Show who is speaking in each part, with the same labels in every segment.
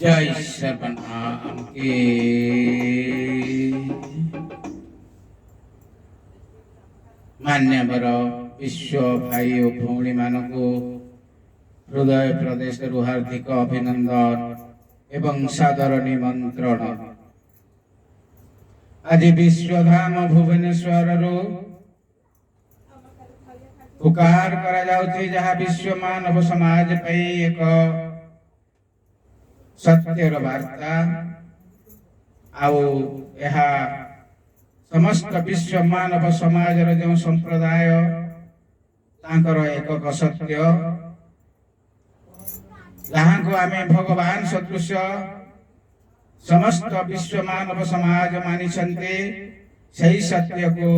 Speaker 1: जय सर्वनाम के मान्यवर विश्व भाई और भौणी मानकु हृदय प्रदेश हार्दिक अभिनंदन एवं सादर निमंत्रण। आज विश्वधाम भुवनेश्वर पुकार करा जाउछि जहाँ विश्व मानव समाज पई एक सत्यर वार्ता आउ यहा समस्त विश्व मानव समाज जो संप्रदाय तांकर एक सत्य जहाँ को आमे भगवान सदृश समस्त विश्व मानव समाज मानी सही सत्य को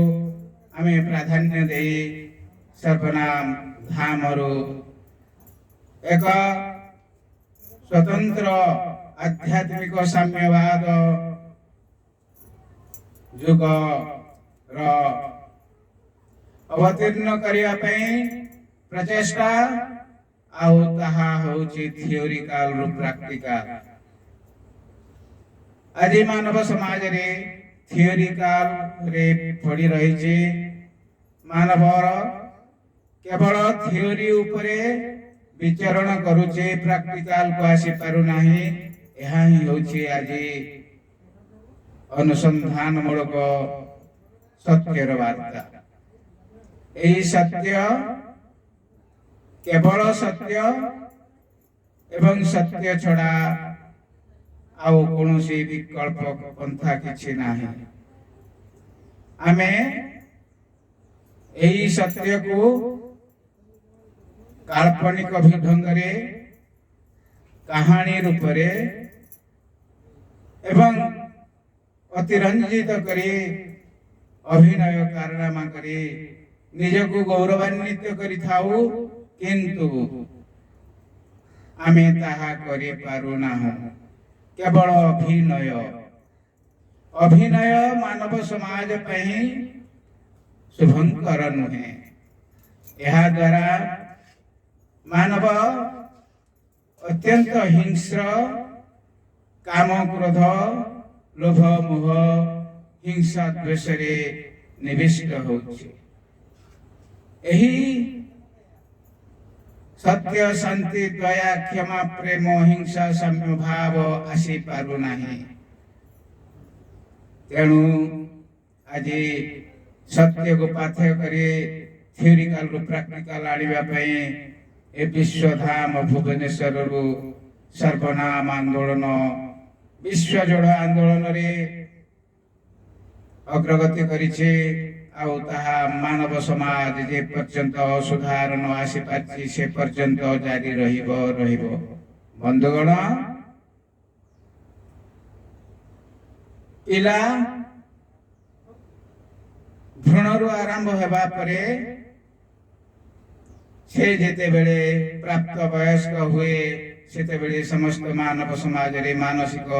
Speaker 1: आमे प्राधान्य दे सर्वनाम धाम एक स्वतंत्र आध्यात्मिक साम्यवाद जुग अवतीर्ण करने प्रचेषा थियोरिकल रु प्रैक्टिकल। आज मानव समाज रे थियोरिकल रे पड़ी रही मानव केवल थियोरी उपरे विचरण करुचे प्रैक्टिकल को आसी पारु नाही। यह ही होची आज अनुसंधान मूलक सत्यर वार्ता। यही सत्य केवल सत्य एवं सत्य छड़ा आउ कोनोसी विकल्प पंथा किछि नाही। आमे यही सत्य को काल्पनिक ढंगरे कहानी रूपरे एवं अतिरंजित करी अभिनय कारनामा करी निजको गौरवान्वित करी थाउ किंतु आमे ताहा करि पारु नाहु। केवल अभिनय अभिनय मानव समाज पई शुभंकर नुहे। यह द्वारा मानव अत्यंत हिंस्र काम क्रोध लोभ मोह हिंसा द्वेष रे निविष्ट होछि। एही सत्य शांति दया क्षमा प्रेम हिंसा साम्य भाव आसी पारु नाही। तेणु आज सत्य को पाथ्य करे थियोरिकल रु प्रैक्टिकल आनिबा पई ए विश्वधाम भुवनेश्वर रु सर्वनाम आंदोलन विश्व जोड़ आंदोलन रे अग्रगति करिছে आउ ताहा मानव समाज जे पर्यंत सुधार न आसी पाछि से पर्यंत जारी रहिबो। बंधुगण पिला भ्रूणरु आरंभ हेबा परे से जेते बेले प्राप्त वयस्क हुए सेते बेले समस्त मानव समाज रे मानसिक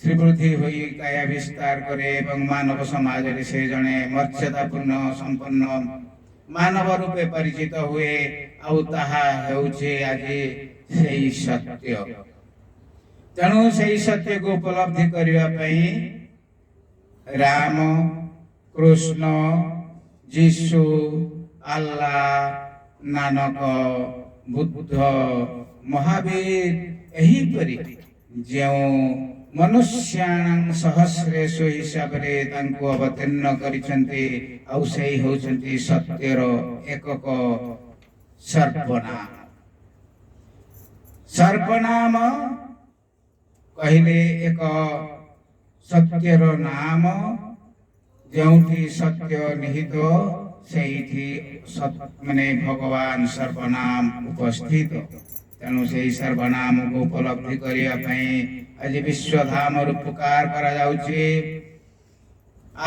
Speaker 1: श्रीवृद्धि होई काया विस्तार करे एवं मानव समाज रे से जने मर्यादापूर्ण संपन्न मानव रूपे परिचित हुए आउ ताहा हेउछे आज सेही सत्य। तेणु सेही सत्य को उपलब्धि करिवा पई राम कृष्ण जीशु अल्लाह नानक बुद्ध महावीर एहीपरि ଯେଉଁ ମନୁଷ୍ୟାଣାଂ ସହସ୍ରେଷୁ ହିସାବରେ ତାଙ୍କୁ ଅବତୀର୍ଣ୍ଣ କରିଛନ୍ତି ଆଉ ସେଇ ହେଉଛନ୍ତି ସତ୍ୟର ଏକକ ସର୍ବନାମ। ସର୍ବନାମ କହିଲେ ଏକ ସତ୍ୟର ନାମ, ଯେଉଁଠି ସତ୍ୟ ନିହିତ ସେଇଠି ମାନେ ଭଗବାନ ସର୍ବନାମ ଉପସ୍ଥିତ। ତେଣୁ ସେହି ସର୍ବନାମକୁ ଉପଲବ୍ଧି କରିବା ପାଇଁ ଆଜି ବିଶ୍ୱଧାମରୁ ପୁକାର କରାଯାଉଛି।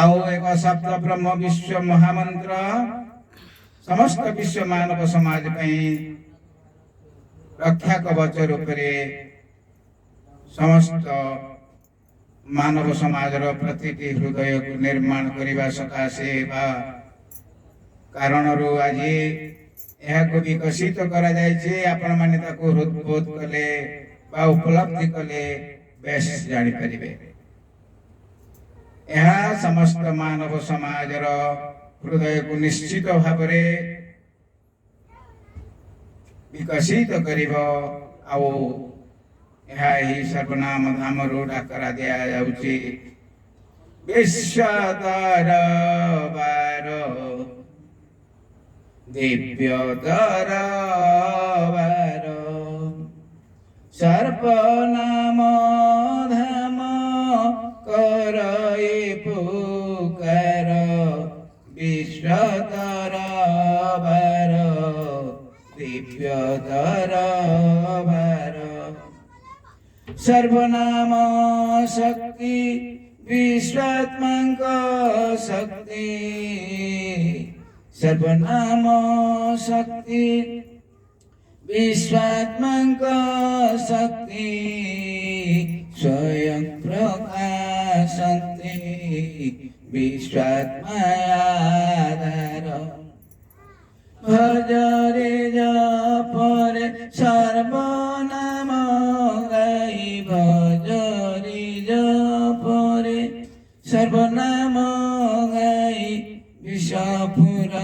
Speaker 1: ଆଉ ଏକ ସପ୍ତ ବ୍ରହ୍ମ ବିଶ୍ୱ ମହାମନ୍ତ୍ର ସମସ୍ତ ବିଶ୍ୱ ମାନବ ସମାଜ ପାଇଁ ରକ୍ଷା କବଚ ରୂପରେ ସମସ୍ତ ମାନବ ସମାଜର ପ୍ରତିଟି ହୃଦୟକୁ ନିର୍ମାଣ କରିବା ସକାଶେ ବା କାରଣରୁ ଆଜି ଏହାକୁ ବିକଶିତ କରାଯାଇଛି। ଆପଣମାନେ ତାକୁ ହୃଦବୋଧ କଲେ ବା ଉପଲବ୍ଧି କଲେ ବେଶ ଜାଣିପାରିବେ। ଏହା ସମସ୍ତ ମାନବ ସମାଜର ହୃଦୟକୁ ନିଶ୍ଚିତ ଭାବରେ ବିକଶିତ କରିବ। ଆଉ ଏହା ଏହି ସର୍ବନାମ ଧାମରୁ ଡାକରା ଦିଆଯାଉଛି। ବିଶ୍ୱ ଦରବାର ଦିବ୍ୟ ଦରବାର ସର୍ବନାମ ଧାମ କରଇ ପୁକାର ବିଶ୍ୱ ଦରବାର ଦିବ୍ୟ ଦରବାର ସର୍ବନାମ ଶକ୍ତି ବିଶ୍ୱାତ୍ମାଙ୍କ ଶକ୍ତି सर्वनाम शक्ति विश्वात्मांक शक्ति स्वयं प्रकाशन्ति विश्वात्मायाधार भजरे जपरे सर्वनाम गाई भजरे जपरे सर्वनाम गाई विश्वपुरवासी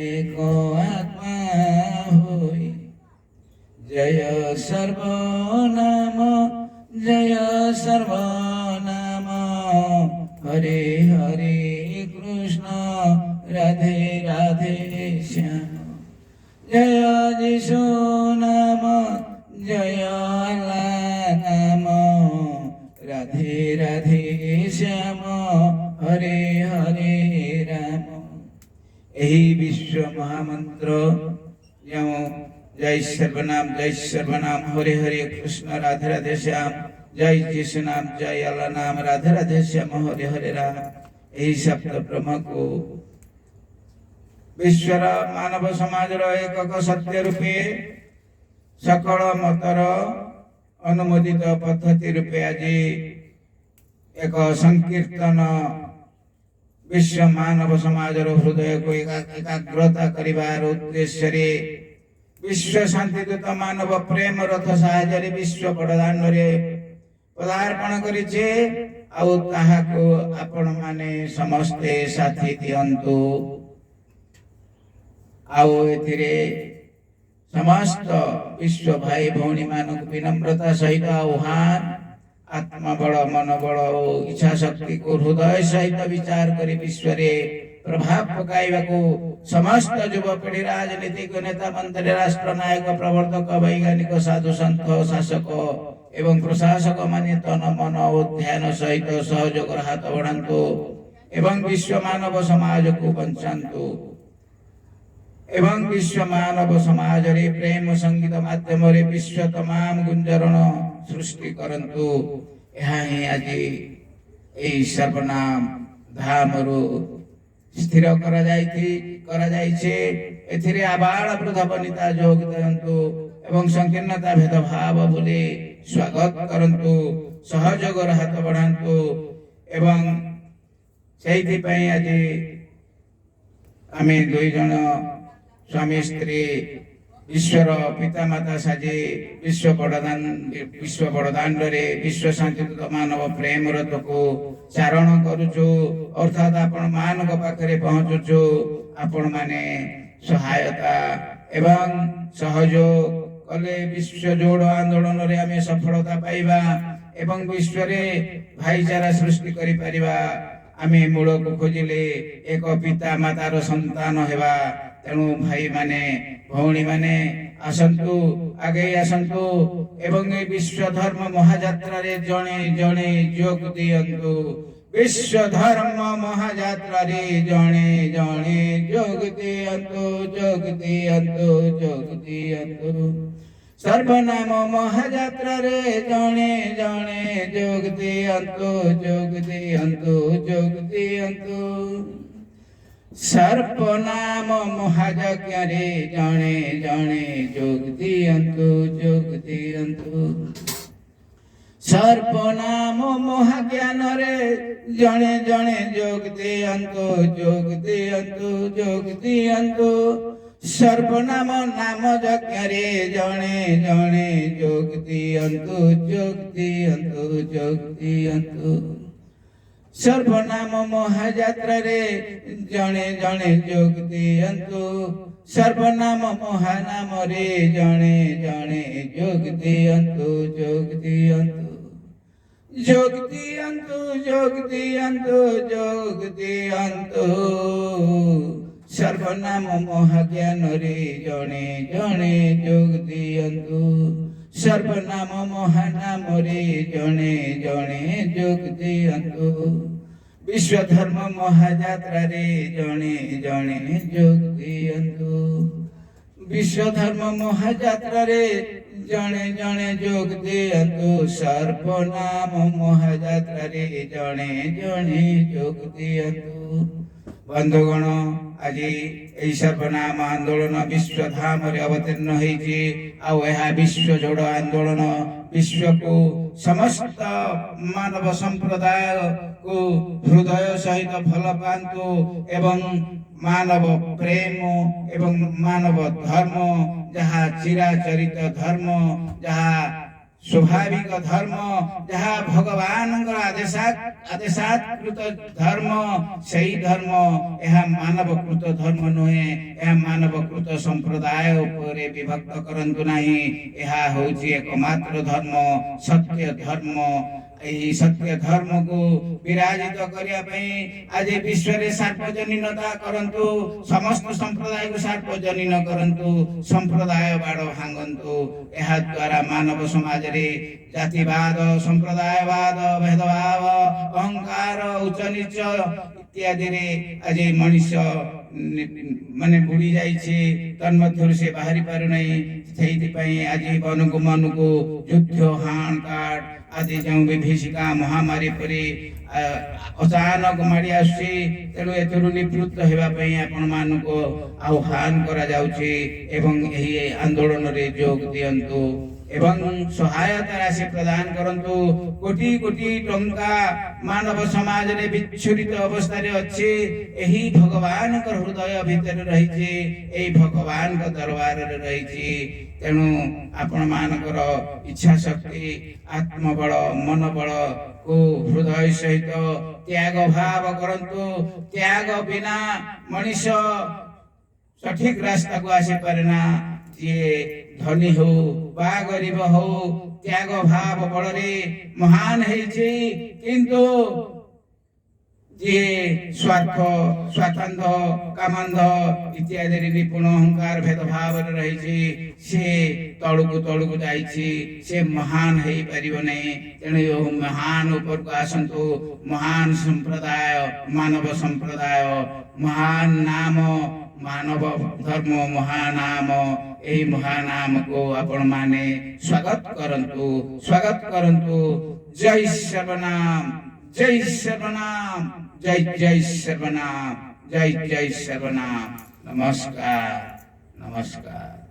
Speaker 1: एक आत्मा होई जय सर्वनाम हरे हरे कृष्ण राधे राधे श्याम जय यीशु नाम जय अल्लाह नाम राधे राधे श्याम हरे हरे राम। यही विश्व महामंत्र जो जय सर्वनाम हरे हरे कृष्ण राधे राधे श्याम जय यीशु नाम जय अल्लाह नाम राधे राधे श्याम हरे हरे राम। यही सप्त ब्रह्म को विश्वर मानव समाजर एकक सत्य रूपे सकल मतर अनुमोदित पद्धति रूपे आज एक संकीर्तन विश्व मानव समाजर हृदय को एकाग्रता करिवार उद्देश्य रे विश्व शांतिदूत मानव प्रेम रथ साहाय्य विश्व बड़दान रे पदार्पण करिछे। आउ ताहाको आपण माने समस्ते साथी दियंतु। आउ एथिरे समस्त विश्व भाई भौणी मानक विनम्रता सहित आह्वान आत्मबल मनोबल और इच्छा शक्ति को हृदय सहित विचार कर विश्व प्रभाव पकाइबाकू समस्त युवपीढ़ी राजनीतिक नेता मंत्री राष्ट्र नायक प्रवर्तक वैज्ञानिक साधु संत शासक एवं प्रशासक माने तन मन और ध्यान सहित सहयोग हाथ बढ़ातु एवं विश्व मानव समाज को बंचातु एवं विश्व मानव समाज रे प्रेम संगीत माध्यम रे विश्व तमाम गुंजरण सृष्टि करंतु। यहाँ ही आज यही सर्वनाम धाम स्थिर करा जाइछे। एथिरे आबाल वृद्ध वनिता जोग दियंतु एवं संकीर्णता भेदभाव बोले स्वागत करंतु सहयोग हाथ बढ़ातु एवं सेहिथि पई आज आमे दुई जन स्वामी स्त्री ईश्वर पिता माता साजे विश्व बड़दान रे विश्व शांतिदूत मानव प्रेम रथ को चारण करुचु अर्थात आपण मान पाखे पहुंचुचु। आपण माने सहायता एवं सहयोग कले विश्व जोड़ आंदोलन रे आमे सफलता पाइबा एवं विश्व रे भाईचारा सृष्टि करि परिबा। आमे मूल को खोजिले एक पिता मातार संतान हेबा। तेणु भाई माने भौणी माने आसंतु आगे आसंतु एवं ए विश्व धर्म महायात्रा रे जणे जणे जोग दियंतु। विश्व धर्म महायात्रा रे जणे जणे जोग दियंतु जोग दियंतु जोग दियंतु। सर्वनाम महायात्रा रे जणे जणे जोग दियंतु जोग दियंतु जोग दियंतु। सर्वनाम महायज्ञ रे जणे जणे जोग दियंतु जोग दियंतु। सर्वनाम महाज्ञान रे जणे जणे जोग दियंतु जोग दियंतु जोग दियंतु। सर्वनाम नाम यज्ञ रे जणे जणे जोग दियंतु जोग दियंतु जोग दियंतु। सर्वनाम महायात्रा रे जणे जणे जोग दियंतु। सर्वनाम महानाम रे जणे जणे जोग दियंतु जोग दियंतु जोग दियंतु जोग दियंतु जोग दियंतु। सर्वनाम महाज्ञान रे जणे जणे जोग दियंतु। सर्वनाम महानाम रे जणे जणे जोग दियंतु। विश्व धर्म महायात्रा रे जणे जणे जोग दियंतु। विश्व धर्म महायात्रा रे जणे जणे जोग दियंतु। सर्वनाम महायात्रा रे जणे जणे जोग दियंतु। बंधुगण आज यही सर्वनाम आंदोलन विश्व धाम रे अवतीर्ण होइछि। आउ यह विश्व जोड़ आंदोलन विश्व को समस्त मानव संप्रदाय को हृदय सहित भल पांतु एवं मानव प्रेम एवं मानव धर्म जहाँ चिराचरित धर्म जहाँ स्वाभाविक धर्म जहाँ भगवान आदेशात्कृत धर्म सही धर्म यह मानवकृत धर्म नुहे। यह मानवकृत संप्रदाय उपरे विभक्त करंतु नहीं। यह होची एकमात्र धर्म सत्य धर्म। यही सत्य धर्म को विराजित करिया पई आज विश्व रे सार्वजनीनता करंतु। समस्त संप्रदाय को सार्वजनीन करंतु। संप्रदाय बाड़ भांगंतु। यह द्वारा मानव समाज रे जातिवाद संप्रदायवाद भेदभाव अहंकार उच्च नीच इत्यादि रे आज मनुष्य माने बुड़ी जाइछे। तन्मध्यरु से बाहरी पारु नहीं। सेहिति पई आज मन को युद्ध हाण काट आदि जो विभीषिका महामारी परी अचानक माड़ी आसुची। तेणु एथुरु निवृत्त हेबा पई आपण मानको आह्वान करा जाउची एवं एही आंदोलन रे जोग दियंतु एवं सहायता राशि प्रदान करंतु। कोटी कोटी टंका मानव समाज रे विच्छुरित अवस्था रे अछि। एही भगवान का हृदय भीतर रहिछि। एही भगवान का दरबार रे रहिछि। तेणु आपण मानकर इच्छा शक्ति आत्मबल मनोबल को हृदय सहित त्याग भाव करंतु। त्याग बिना मनुष्य सठिक रास्ता को आसी पारेना। जे धनी हो बा गरीब हो त्याग भाव बल रे महान हेछि। किंतु जे स्वार्थ स्वातंध कामंध इत्यादि निपुण अहंकार भेदभाव रही से तलुकु जाइछि। से महान हो पारिबो नहीं। तेणु महान ऊपर को आसंतु। महान संप्रदाय मानव संप्रदाय महान नाम मानव धर्म महानाम। यही महानाम को आपण माने स्वागत करंतु। जय सर्वनाम जय सर्वनाम जय जय सर्वनाम जय जय सर्वनाम। नमस्कार नमस्कार।